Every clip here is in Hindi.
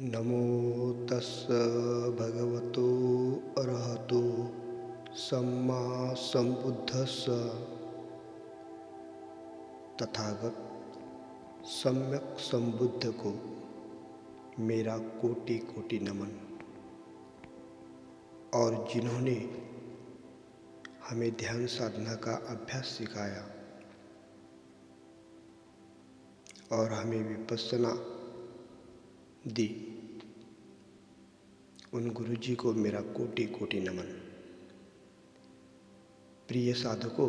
नमो तस्स भगवतो अरहतो सम्मा सम्बुद्धस्स। तथागत सम्यक संबुद्ध को मेरा कोटि कोटि नमन। और जिन्होंने हमें ध्यान साधना का अभ्यास सिखाया और हमें विपस्सना दी, उन गुरुजी को मेरा कोटि कोटि नमन। प्रिय साधकों,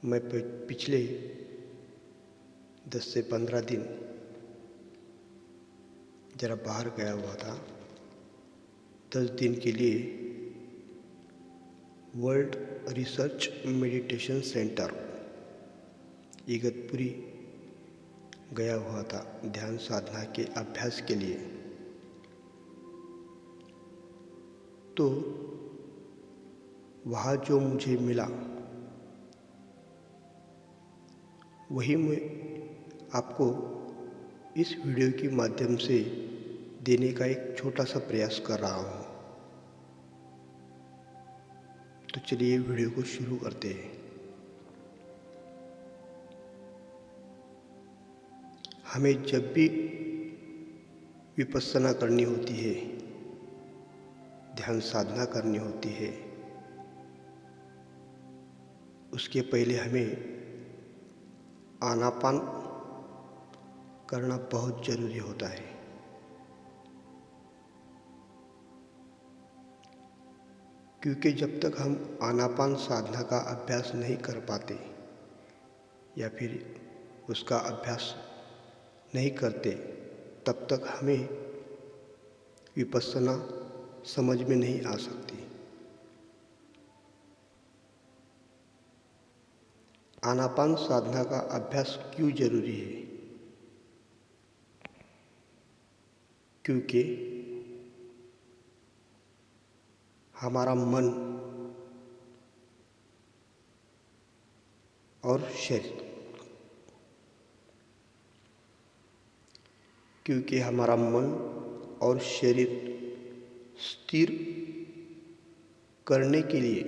मैं पिछले 10 से 15 दिन जरा बाहर गया हुआ था। 10 दिन के लिए world research meditation centre Igatpuri गया हुआ था ध्यान साधना के अभ्यास के लिए। तो वहाँ जो मुझे मिला वही मैं आपको इस वीडियो के माध्यम से देने का एक छोटा सा प्रयास कर रहा हूँ। तो चलिए वीडियो को शुरू करते हैं। हमें जब भी विपस्सना करनी होती है, ध्यान साधना करनी होती है, उसके पहले हमें आनापान करना बहुत जरूरी होता है। क्योंकि जब तक हम आनापान साधना का अभ्यास नहीं कर पाते या फिर उसका अभ्यास नहीं करते, तब तक हमें विपस्सना समझ में नहीं आ सकती। आनापान साधना का अभ्यास क्यों जरूरी है? क्योंकि हमारा मन और शरीर, क्योंकि हमारा मन और शरीर स्थिर करने के लिए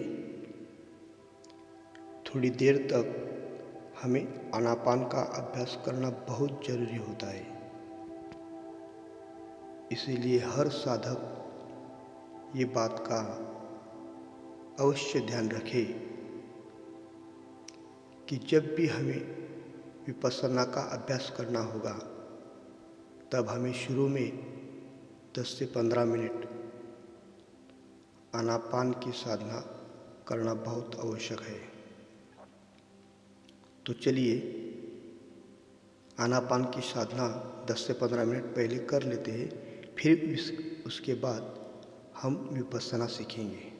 थोड़ी देर तक हमें आनापान का अभ्यास करना बहुत जरूरी होता है। इसीलिए हर साधक ये बात का अवश्य ध्यान रखे कि जब भी हमें विपस्सना का अभ्यास करना होगा, तब हमें शुरू में 10 से 15 मिनट आनापान की साधना करना बहुत आवश्यक है। तो चलिए आनापान की साधना 10 से 15 मिनट पहले कर लेते हैं, फिर उसके बाद हम विपस्सना सीखेंगे।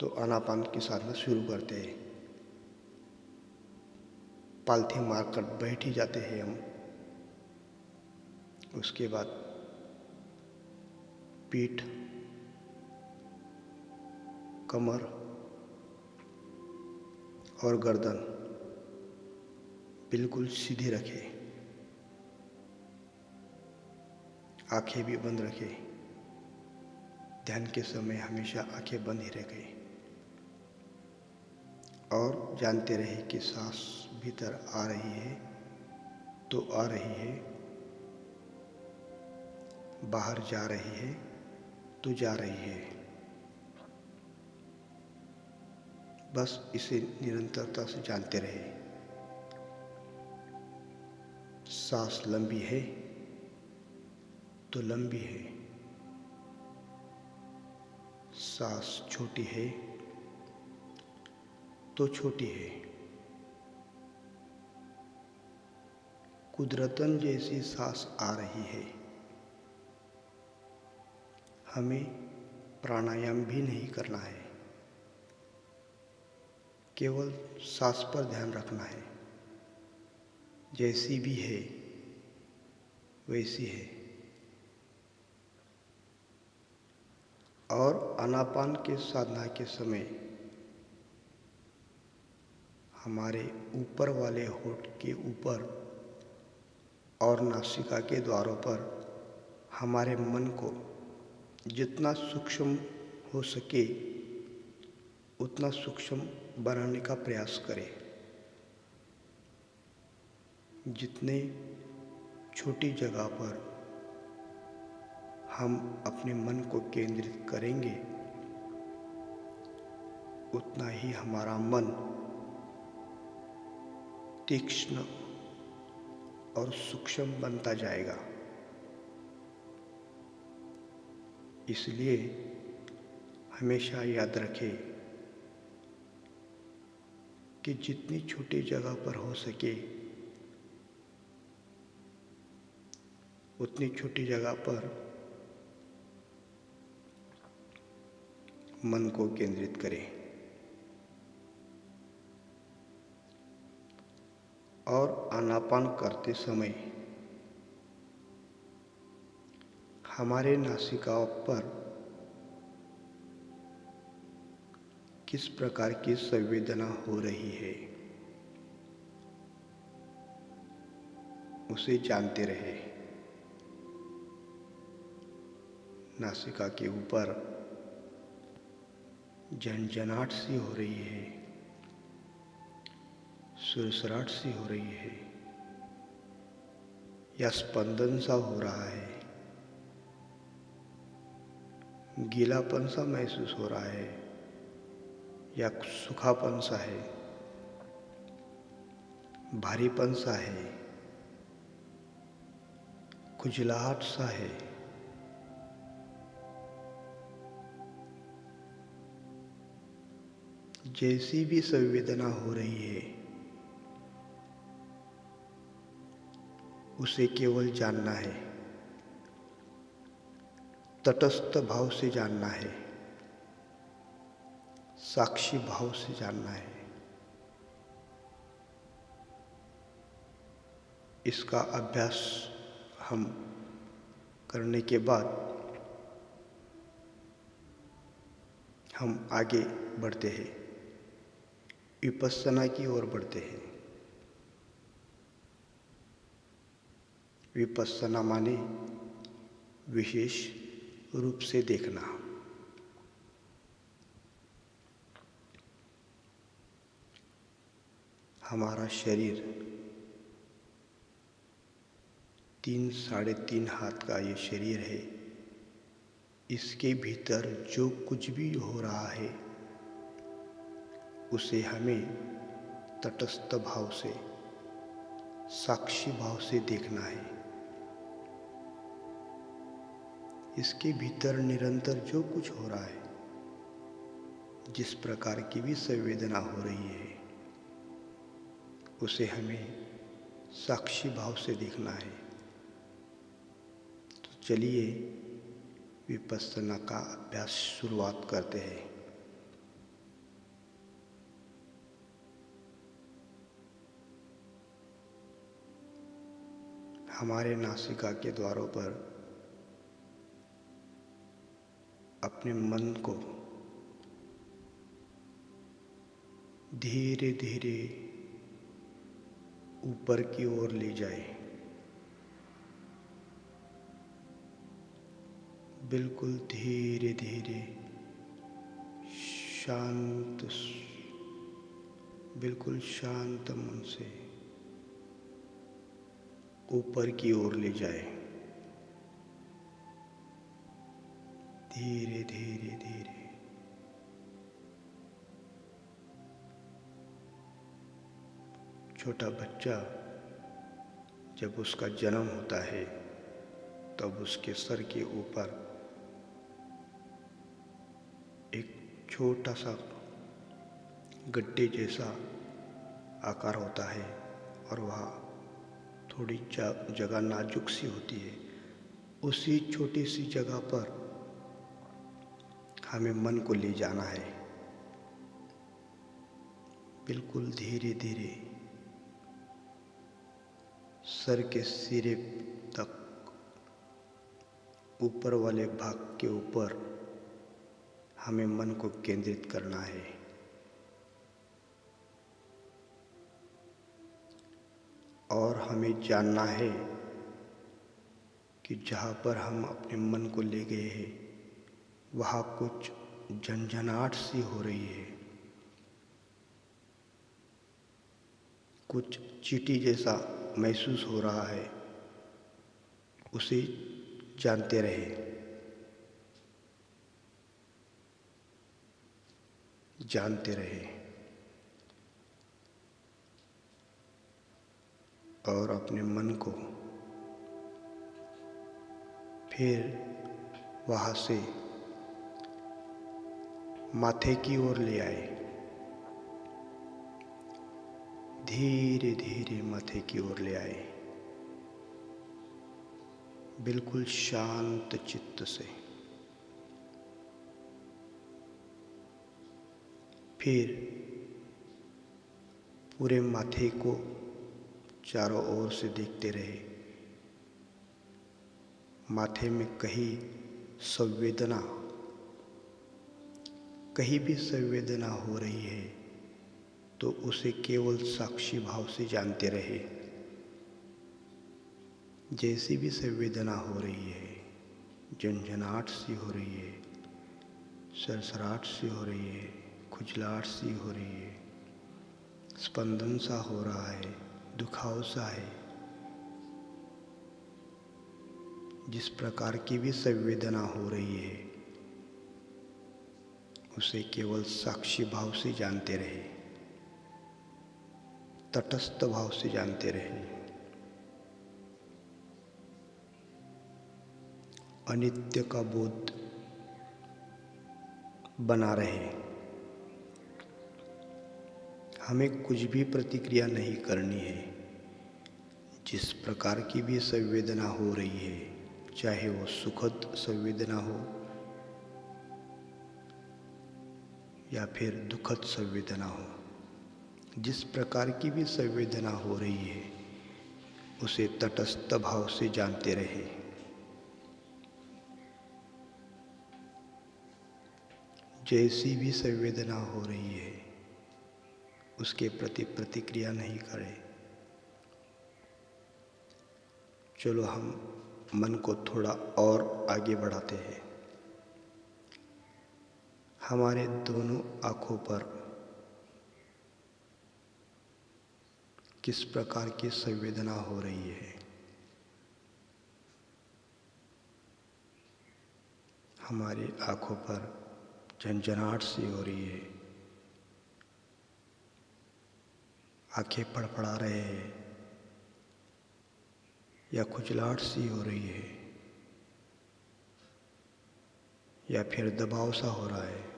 तो आनापान की साधना शुरू करते हैं। पालथी मारकर बैठ ही जाते हैं हम। उसके बाद पीठ, कमर और गर्दन बिल्कुल सीधे रखें। आंखें भी बंद रखें। ध्यान के समय हमेशा आंखें बंद ही रखें और जानते रहे कि सांस भीतर आ रही है तो आ रही है, बाहर जा रही है तो जा रही है। बस इसे निरंतरता से जानते रहे। सांस लंबी है तो लंबी है, सांस छोटी है तो छोटी है। कुदरतन जैसी सांस आ रही है। हमें प्राणायाम भी नहीं करना है, केवल सांस पर ध्यान रखना है। जैसी भी है वैसी है। और आनापान के साधना के समय हमारे ऊपर वाले होठ के ऊपर और नासिका के द्वारों पर हमारे मन को जितना सूक्ष्म हो सके उतना सूक्ष्म बनाने का प्रयास करें। जितने छोटी जगह पर हम अपने मन को केंद्रित करेंगे उतना ही हमारा मन तीक्ष्ण और सूक्ष्म बनता जाएगा। इसलिए हमेशा याद रखें कि जितनी छोटी जगह पर हो सके उतनी छोटी जगह पर मन को केंद्रित करें और आनापान करते समय हमारे नासिकाओं पर किस प्रकार की संवेदना हो रही है उसे जानते रहे। नासिका के ऊपर झनझनाहट सी हो रही है, सुरसराहट सी हो रही है या स्पंदन सा हो रहा है, गीलापन सा महसूस हो रहा है या सूखापन सा है, भारीपन सा है, खुजलाहट सा है, जैसी भी संवेदना हो रही है उसे केवल जानना है, तटस्थ भाव से जानना है, साक्षी भाव से जानना है। इसका अभ्यास हम करने के बाद हम आगे बढ़ते हैं, विपस्सना की ओर बढ़ते हैं। विपस्सना माने विशेष रूप से देखना। हमारा शरीर 3-3.5 हाथ का ये शरीर है। इसके भीतर जो कुछ भी हो रहा है उसे हमें तटस्थ भाव से, साक्षी भाव से देखना है। इसके भीतर निरंतर जो कुछ हो रहा है, जिस प्रकार की भी संवेदना हो रही है उसे हमें साक्षी भाव से देखना है। तो चलिए विपस्सना का अभ्यास शुरुआत करते हैं। हमारे नासिका के द्वारों पर अपने मन को धीरे धीरे ऊपर की ओर ले जाए। बिल्कुल धीरे धीरे शांत, बिल्कुल शांत मन से ऊपर की ओर ले जाए। धीरे धीरे धीरे छोटा बच्चा जब उसका जन्म होता है तब उसके सर के ऊपर एक छोटा सा गड्ढे जैसा आकार होता है और वह थोड़ी जगह नाजुक सी होती है। उसी छोटी सी जगह पर हमें मन को ले जाना है। बिल्कुल धीरे धीरे सर के सिरे तक ऊपर वाले भाग के ऊपर हमें मन को केंद्रित करना है। और हमें जानना है कि जहाँ पर हम अपने मन को ले गए हैं वहाँ कुछ झंझनाहट सी हो रही है, कुछ चींटी जैसा महसूस हो रहा है, उसे जानते रहे, जानते रहे और अपने मन को फिर वहाँ से माथे की ओर ले आए। धीरे धीरे माथे की ओर ले आए, बिल्कुल शांत चित्त से। फिर पूरे माथे को चारों ओर से देखते रहे। माथे में कहीं संवेदना, कहीं भी संवेदना हो रही है तो उसे केवल साक्षी भाव से जानते रहे। जैसी भी संवेदना हो रही है, झंझनाहट सी हो रही है, सरसराहट सी हो रही है, खुजलाहट सी हो रही है, स्पंदन सा हो रहा है, दुखाव सा है, जिस प्रकार की भी संवेदना हो रही है उसे केवल साक्षी भाव से जानते रहे, तटस्थ भाव से जानते रहे। अनित्य का बोध बना रहे। हमें कुछ भी प्रतिक्रिया नहीं करनी है। जिस प्रकार की भी संवेदना हो रही है, चाहे वो सुखद संवेदना हो या फिर दुखद संवेदना हो, जिस प्रकार की भी संवेदना हो रही है उसे तटस्थ भाव से जानते रहे। जैसी भी संवेदना हो रही है उसके प्रति प्रतिक्रिया नहीं करें। चलो हम मन को थोड़ा और आगे बढ़ाते हैं। हमारे दोनों आँखों पर किस प्रकार की संवेदना हो रही है। हमारी आँखों पर झंझनाहट सी हो रही है, आँखें फड़फड़ा रहे हैं या खुजलाहट सी हो रही है या फिर दबाव सा हो रहा है।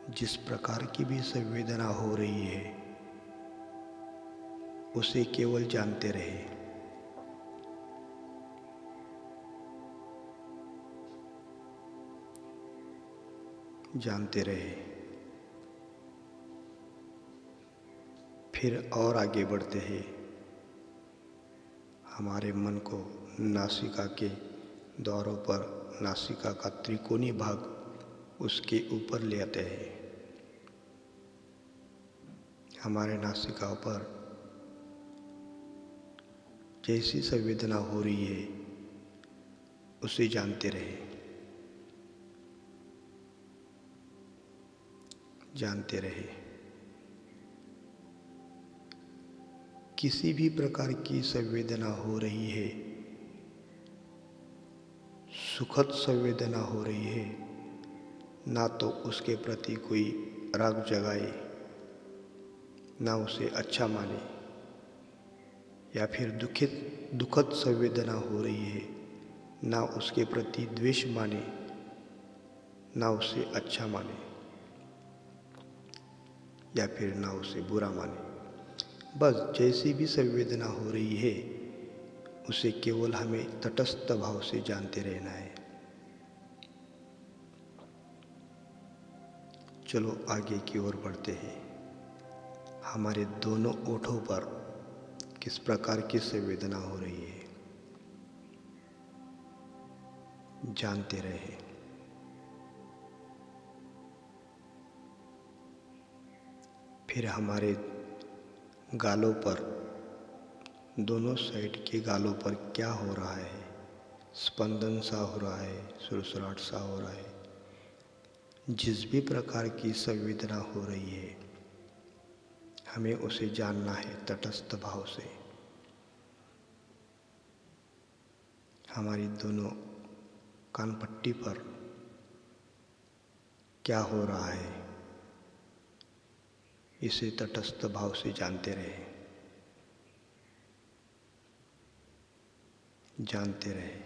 जिस प्रकार की भी संवेदना हो रही है उसे केवल जानते रहे। जानते रहे। फिर और आगे बढ़ते हैं। हमारे मन को नासिका के द्वारों पर, नासिका का त्रिकोणीय भाग, उसके ऊपर ले आते हैं। हमारे नासिका पर जैसी संवेदना हो रही है उसे जानते रहे। जानते रहे। किसी भी प्रकार की संवेदना हो रही है, सुखद संवेदना हो रही है, ना तो उसके प्रति कोई राग जगाए, ना उसे अच्छा माने, या फिर दुखद संवेदना हो रही है, ना उसके प्रति द्वेष माने, ना उसे अच्छा माने या फिर ना उसे बुरा माने। बस जैसी भी संवेदना हो रही है उसे केवल हमें तटस्थ भाव से जानते रहना है। चलो आगे की ओर बढ़ते हैं। हमारे दोनों ओठों पर किस प्रकार की संवेदना हो रही है जानते रहे। फिर हमारे गालों पर दोनों साइड के गालों पर क्या हो रहा है, स्पंदन सा हो रहा है, सुरसुराहट सा हो रहा है, जिस भी प्रकार की संवेदना हो रही है हमें उसे जानना है तटस्थ भाव से। हमारी दोनों कानपट्टी पर क्या हो रहा है इसे तटस्थ भाव से जानते रहें, जानते रहें।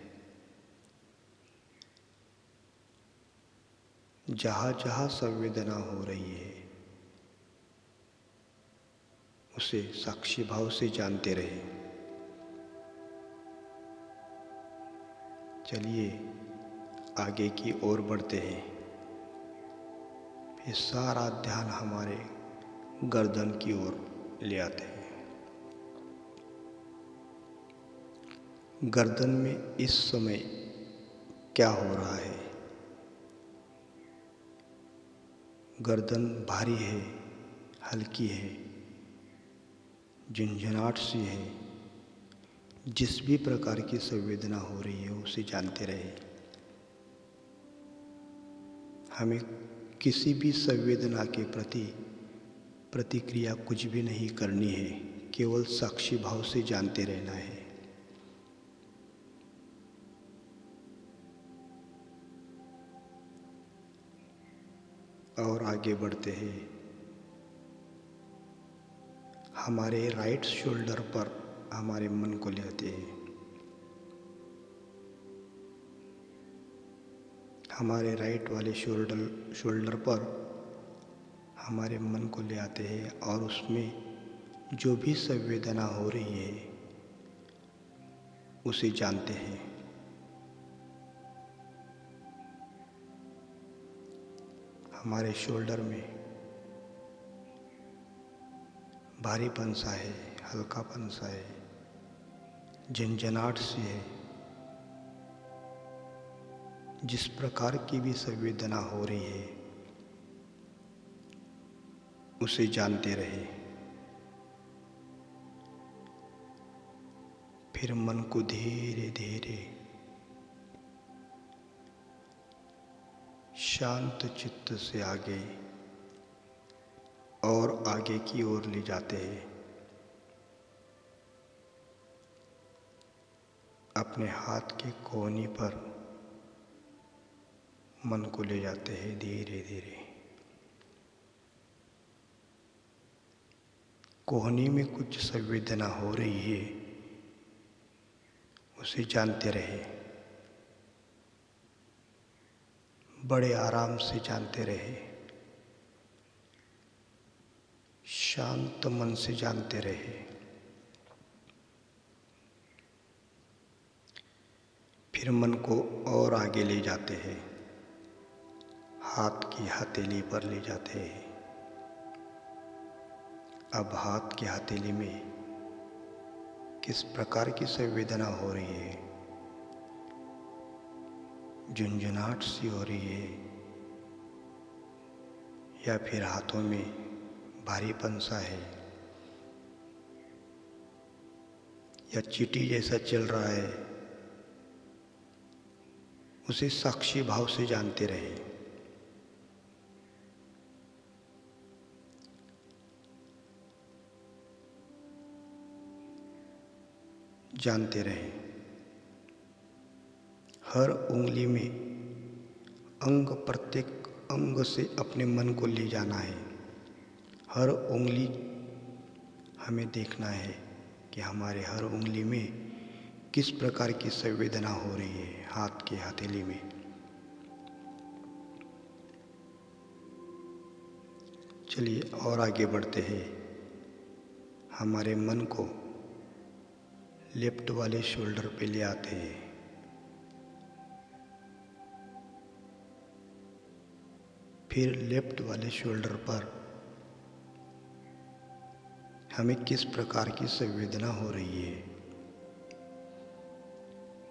जहाँ जहाँ संवेदना हो रही है उसे साक्षी भाव से जानते रहें। चलिए आगे की ओर बढ़ते हैं। ये सारा ध्यान हमारे गर्दन की ओर ले आते हैं। गर्दन में इस समय क्या हो रहा है? गर्दन भारी है, हल्की है, झंझनाहट सी है। जिस भी प्रकार की संवेदना हो रही है उसे जानते रहे। हमें किसी भी संवेदना के प्रति प्रतिक्रिया कुछ भी नहीं करनी है, केवल साक्षी भाव से जानते रहना है। और आगे बढ़ते हैं। हमारे राइट शोल्डर पर हमारे मन को ले आते हैं। हमारे राइट वाले शोल्डर पर हमारे मन को ले आते हैं और उसमें जो भी संवेदना हो रही है उसे जानते हैं। हमारे शोल्डर में भारीपन सा है, हल्कापन सा है, झंझनाहट सी है। जिस प्रकार की भी संवेदना हो रही है उसे जानते रहे। फिर मन को धीरे धीरे शांत चित्त से आगे और आगे की ओर ले जाते हैं। अपने हाथ के कोहनी पर मन को ले जाते हैं धीरे धीरे। कोहनी में कुछ संवेदना हो रही है उसे जानते रहे। बड़े आराम से जानते रहे, शांत मन से जानते रहे। फिर मन को और आगे ले जाते हैं, हाथ की हथेली पर ले जाते हैं। अब हाथ की हथेली में किस प्रकार की संवेदना हो रही है? झुंझुनाहट सी हो रही है या फिर हाथों में भारीपन सा है या चींटी जैसा चल रहा है, उसे साक्षी भाव से जानते रहे। जानते रहे। हर उंगली में अंग, प्रत्येक अंग से अपने मन को ले जाना है। हर उंगली हमें देखना है कि हमारे हर उंगली में किस प्रकार की संवेदना हो रही है हाथ की हथेली में। चलिए और आगे बढ़ते हैं। हमारे मन को लेफ्ट वाले शोल्डर पे ले आते हैं। फिर लेफ्ट वाले शोल्डर पर हमें किस प्रकार की संवेदना हो रही है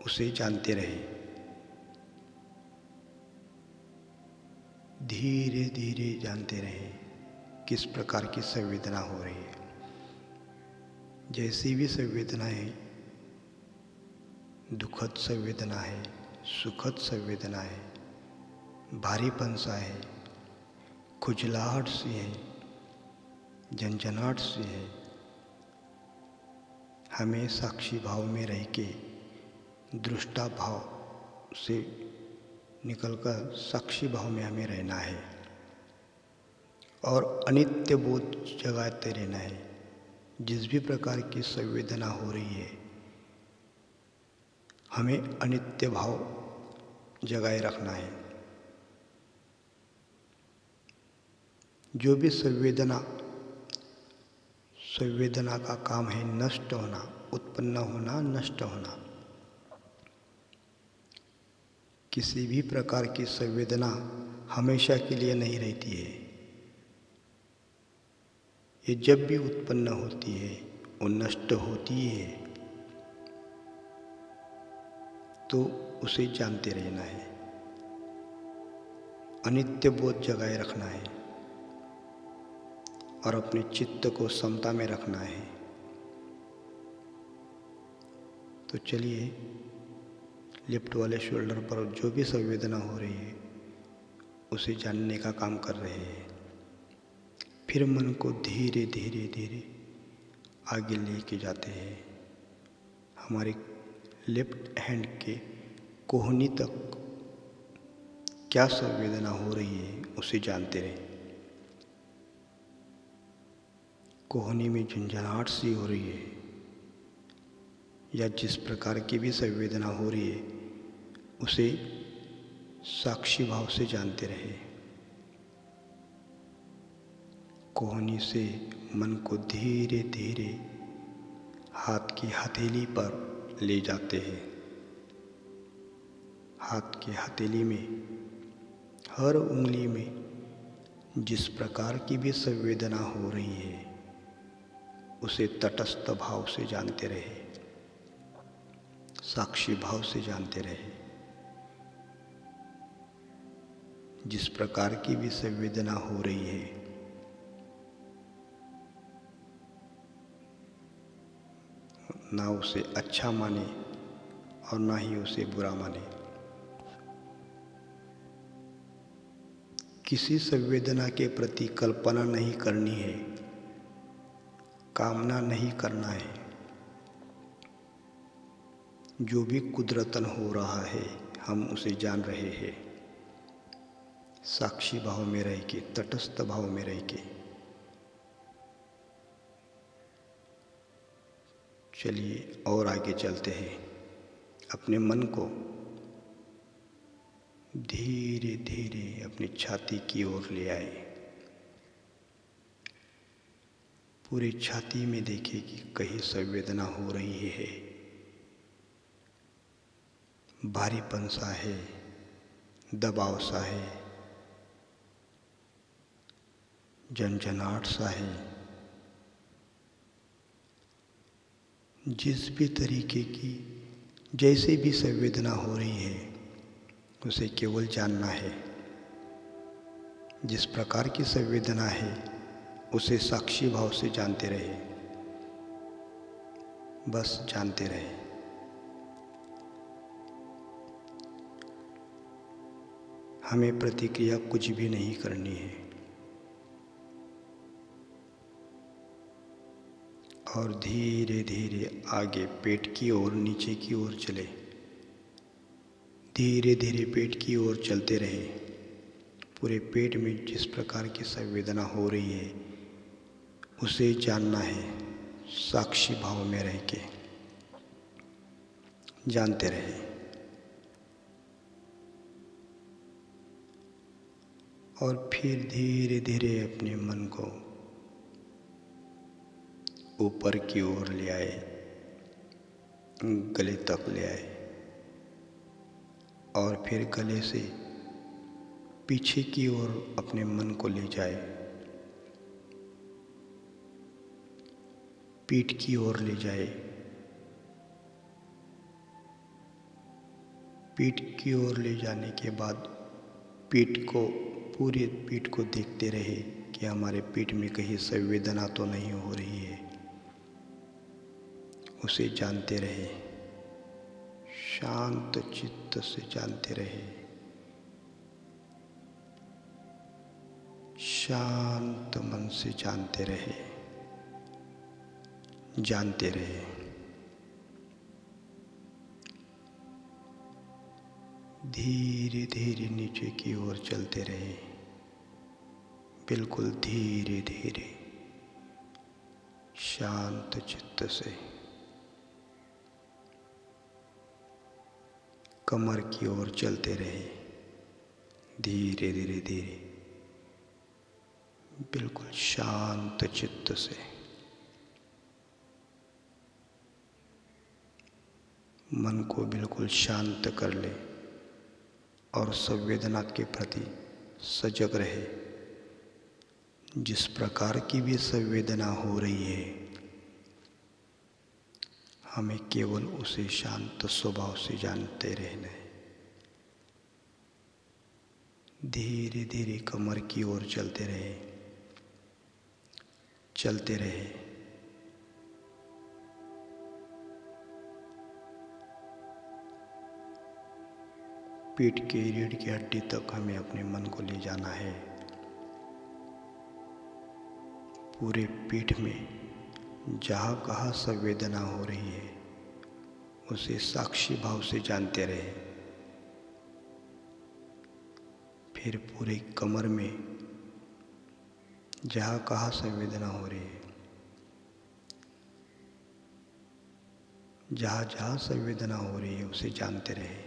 उसे जानते रहे। धीरे धीरे जानते रहे किस प्रकार की संवेदना हो रही है। जैसी भी संवेदना है, दुखद संवेदना है, सुखद संवेदना है, भारीपन सा है, खुजलाहट सी है, झंझनाहट सी है, हमें साक्षी भाव में रह के दृष्टा भाव से निकलकर साक्षी भाव में हमें रहना है और अनित्य बोध जगाते रहना है। जिस भी प्रकार की संवेदना हो रही है, हमें अनित्य भाव जगाए रखना है। जो भी संवेदना का काम है नष्ट होना, उत्पन्न होना, नष्ट होना। किसी भी प्रकार की संवेदना हमेशा के लिए नहीं रहती है। ये जब भी उत्पन्न होती है वो नष्ट होती है, तो उसे जानते रहना है, अनित्य बोध जगाए रखना है और अपने चित्त को समता में रखना है। तो चलिए, लेफ्ट वाले शोल्डर पर जो भी संवेदना हो रही है उसे जानने का काम कर रहे हैं। फिर मन को धीरे धीरे धीरे आगे लेके जाते हैं। हमारे लेफ्ट हैंड के कोहनी तक क्या संवेदना हो रही है उसे जानते रहें। कोहनी में झंझनाहट सी हो रही है या जिस प्रकार की भी संवेदना हो रही है उसे साक्षी भाव से जानते रहे। कोहनी से मन को धीरे धीरे हाथ की हथेली पर ले जाते हैं। हाथ की हथेली में हर उंगली में जिस प्रकार की भी संवेदना हो रही है उसे तटस्थ भाव से जानते रहे, साक्षी भाव से जानते रहे। जिस प्रकार की भी संवेदना हो रही है ना उसे अच्छा माने और ना ही उसे बुरा माने। किसी संवेदना के प्रति कल्पना नहीं करनी है, कामना नहीं करना है। जो भी कुदरतन हो रहा है हम उसे जान रहे हैं, साक्षी भाव में रह के, तटस्थ भाव में रह के। चलिए और आगे चलते हैं। अपने मन को धीरे धीरे अपनी छाती की ओर ले आए। पूरी छाती में देखिए कि कहीं संवेदना हो रही है, भारीपन सा है, दबाव सा है, झंझनाहट सा है। जिस भी तरीके की जैसे भी संवेदना हो रही है उसे केवल जानना है। जिस प्रकार की संवेदना है उसे साक्षी भाव से जानते रहे, बस जानते रहे। हमें प्रतिक्रिया कुछ भी नहीं करनी है और धीरे धीरे आगे पेट की ओर, नीचे की ओर चले। धीरे धीरे पेट की ओर चलते रहे। पूरे पेट में जिस प्रकार की संवेदना हो रही है उसे जानना है, साक्षी भाव में रह के जानते रहे। और फिर धीरे धीरे अपने मन को ऊपर की ओर ले आए, गले तक ले आए और फिर गले से पीछे की ओर अपने मन को ले जाए, पीठ की ओर ले जाए। पीठ की ओर ले जाने के बाद पूरे पीठ को देखते रहे कि हमारे पीठ में कहीं संवेदना तो नहीं हो रही है। उसे जानते रहे, शांत चित्त से जानते रहे, शांत मन से जानते रहे, जानते रहे। धीरे धीरे नीचे की ओर चलते रहे, बिल्कुल धीरे धीरे, शांत चित्त से। कमर की ओर चलते रहे, धीरे धीरे धीरे, बिल्कुल शांत चित्त से। मन को बिल्कुल शांत कर ले और संवेदना के प्रति सजग रहे। जिस प्रकार की भी संवेदना हो रही है, हमें केवल उसे शांत स्वभाव से जानते रहना है। धीरे धीरे कमर की ओर चलते रहे, चलते रहे। पीठ के रीढ़ की हड्डी तक हमें अपने मन को ले जाना है। पूरे पीठ में जहाँ कहाँ संवेदना हो रही है, उसे साक्षी भाव से जानते रहे। फिर पूरे कमर में जहाँ कहाँ संवेदना हो रही है, जहाँ जहाँ संवेदना हो रही है, उसे जानते रहे।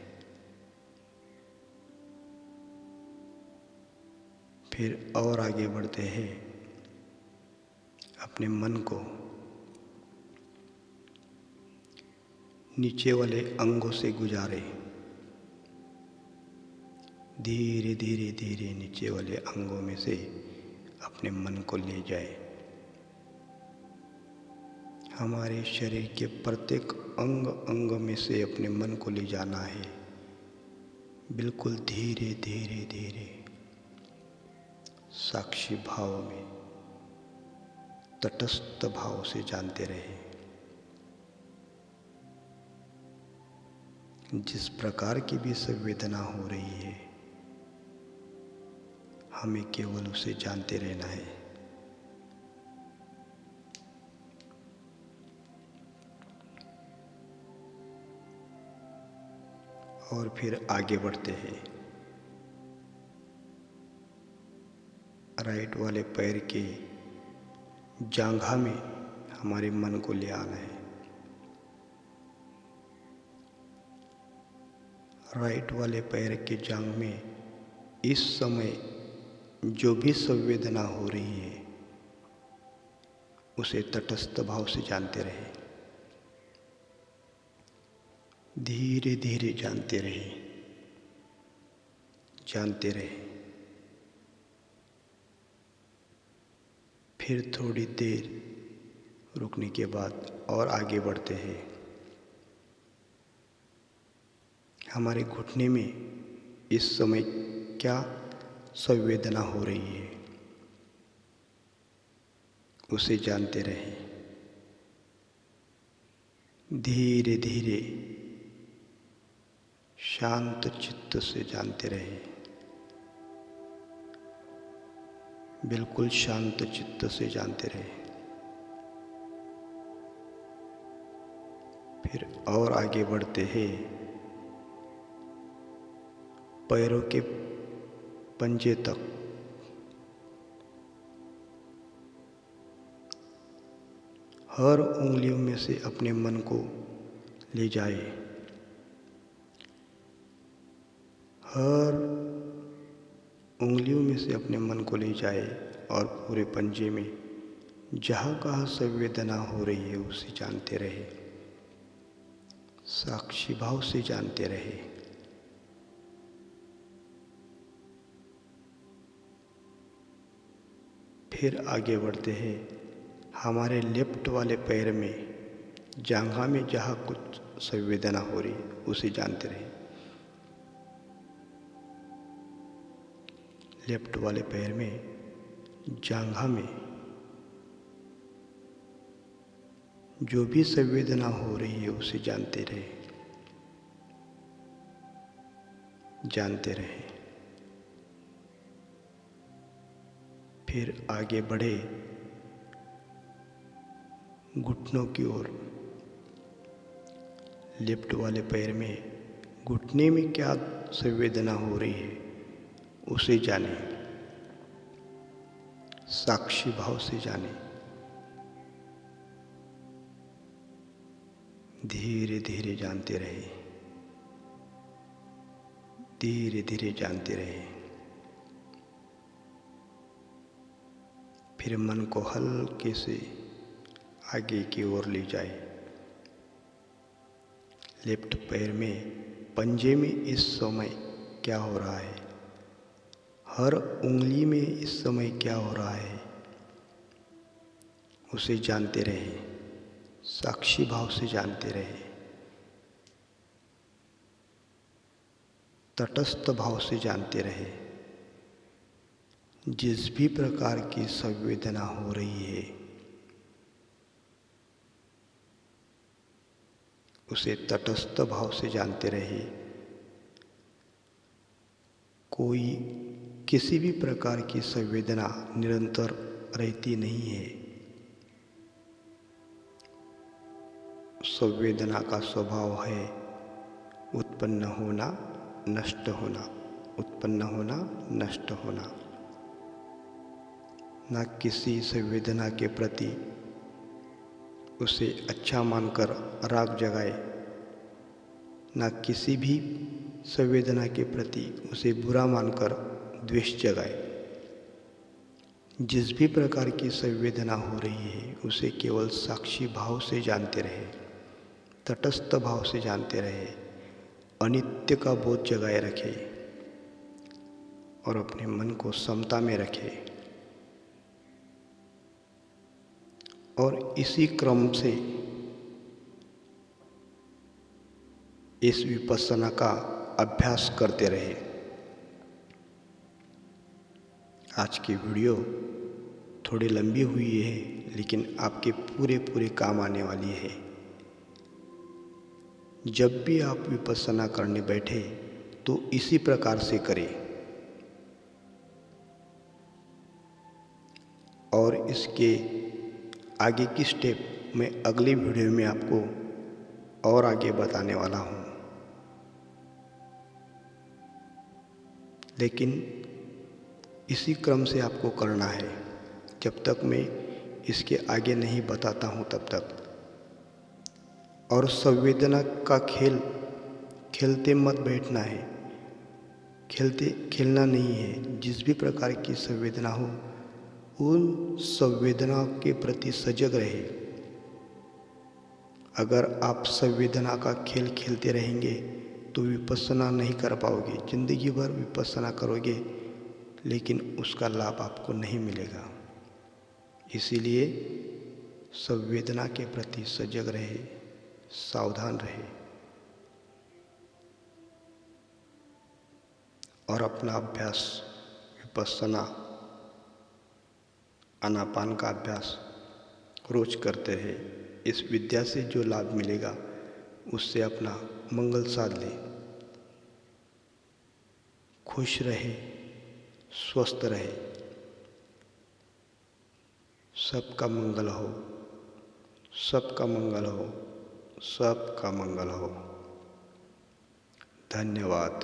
फिर और आगे बढ़ते हैं, अपने मन को नीचे वाले अंगों से गुजारे। धीरे धीरे धीरे नीचे वाले अंगों में से अपने मन को ले जाए। हमारे शरीर के प्रत्येक अंग अंग में से अपने मन को ले जाना है। बिल्कुल धीरे धीरे धीरे, साक्षी भाव में, तटस्थ भाव से जानते रहे। जिस प्रकार की भी संवेदना हो रही है, हमें केवल उसे जानते रहना है। और फिर आगे बढ़ते हैं। राइट वाले पैर के जांघा में हमारे मन को ले आना है। राइट वाले पैर के जांघ में इस समय जो भी संवेदना हो रही है, उसे तटस्थ भाव से जानते रहे। धीरे धीरे जानते रहे, जानते रहे। फिर थोड़ी देर रुकने के बाद और आगे बढ़ते हैं। हमारे घुटने में इस समय क्या संवेदना हो रही है, उसे जानते रहे। धीरे धीरे शांत चित्त से जानते रहे, बिल्कुल शांत चित्त से जानते रहे। फिर और आगे बढ़ते हैं। पैरों के पंजे तक हर उंगलियों में से अपने मन को ले जाए। हर उंगलियों में से अपने मन को ले जाए और पूरे पंजे में जहाँ कहाँ संवेदना हो रही है, उसे जानते रहे। साक्षी भाव से जानते रहे। फिर आगे बढ़ते हैं। हमारे लेफ्ट वाले पैर में जांघा में जहाँ कुछ संवेदना हो रही है, उसे जानते रहे। लेफ्ट वाले पैर में जांघा में जो भी संवेदना हो रही है उसे जानते रहे, जानते रहे। फिर आगे बढ़े घुटनों की ओर। लेफ्ट वाले पैर में घुटने में क्या संवेदना हो रही है उसे जाने, साक्षी भाव से जाने। धीरे धीरे जानते रहे, धीरे धीरे जानते रहे। फिर मन को हल्के से आगे की ओर ले जाए। लेफ्ट पैर में पंजे में इस समय क्या हो रहा है, हर उंगली में इस समय क्या हो रहा है उसे जानते रहे, साक्षी भाव से जानते रहे, तटस्थ भाव से जानते रहे। जिस भी प्रकार की संवेदना हो रही है उसे तटस्थ भाव से जानते रहे। कोई किसी भी प्रकार की संवेदना निरंतर रहती नहीं है। संवेदना का स्वभाव है उत्पन्न होना, नष्ट होना, उत्पन्न होना, नष्ट होना। ना किसी संवेदना के प्रति उसे अच्छा मानकर राग जगाए, ना किसी भी संवेदना के प्रति उसे बुरा मानकर द्वेष जगाए। जिस भी प्रकार की संवेदना हो रही है उसे केवल साक्षी भाव से जानते रहे, तटस्थ भाव से जानते रहे, अनित्य का बोध जगाए रखे और अपने मन को समता में रखे। और इसी क्रम से इस विपस्सना का अभ्यास करते रहे। आज की वीडियो थोड़ी लंबी हुई है लेकिन आपके पूरे काम आने वाली है। जब भी आप विपस्सना करने बैठे तो इसी प्रकार से करें और इसके आगे की स्टेप मैं अगली वीडियो में आपको और आगे बताने वाला हूँ। लेकिन इसी क्रम से आपको करना है। जब तक मैं इसके आगे नहीं बताता हूँ तब तक। और संवेदना का खेल खेलते मत बैठना है, खेलना नहीं है। जिस भी प्रकार की संवेदना हो उन संवेदनाओं के प्रति सजग रहे। अगर आप संवेदना का खेल खेलते रहेंगे तो विपस्सना नहीं कर पाओगे। जिंदगी भर विपस्सना करोगे लेकिन उसका लाभ आपको नहीं मिलेगा। इसीलिए संवेदना के प्रति सजग रहे, सावधान रहे और अपना अभ्यास विपस्सना आनापान का अभ्यास रोज करते रहे। इस विद्या से जो लाभ मिलेगा उससे अपना मंगल साध ले। खुश रहे, स्वस्थ रहे। सबका मंगल हो, सबका मंगल हो, सबका मंगल हो। धन्यवाद।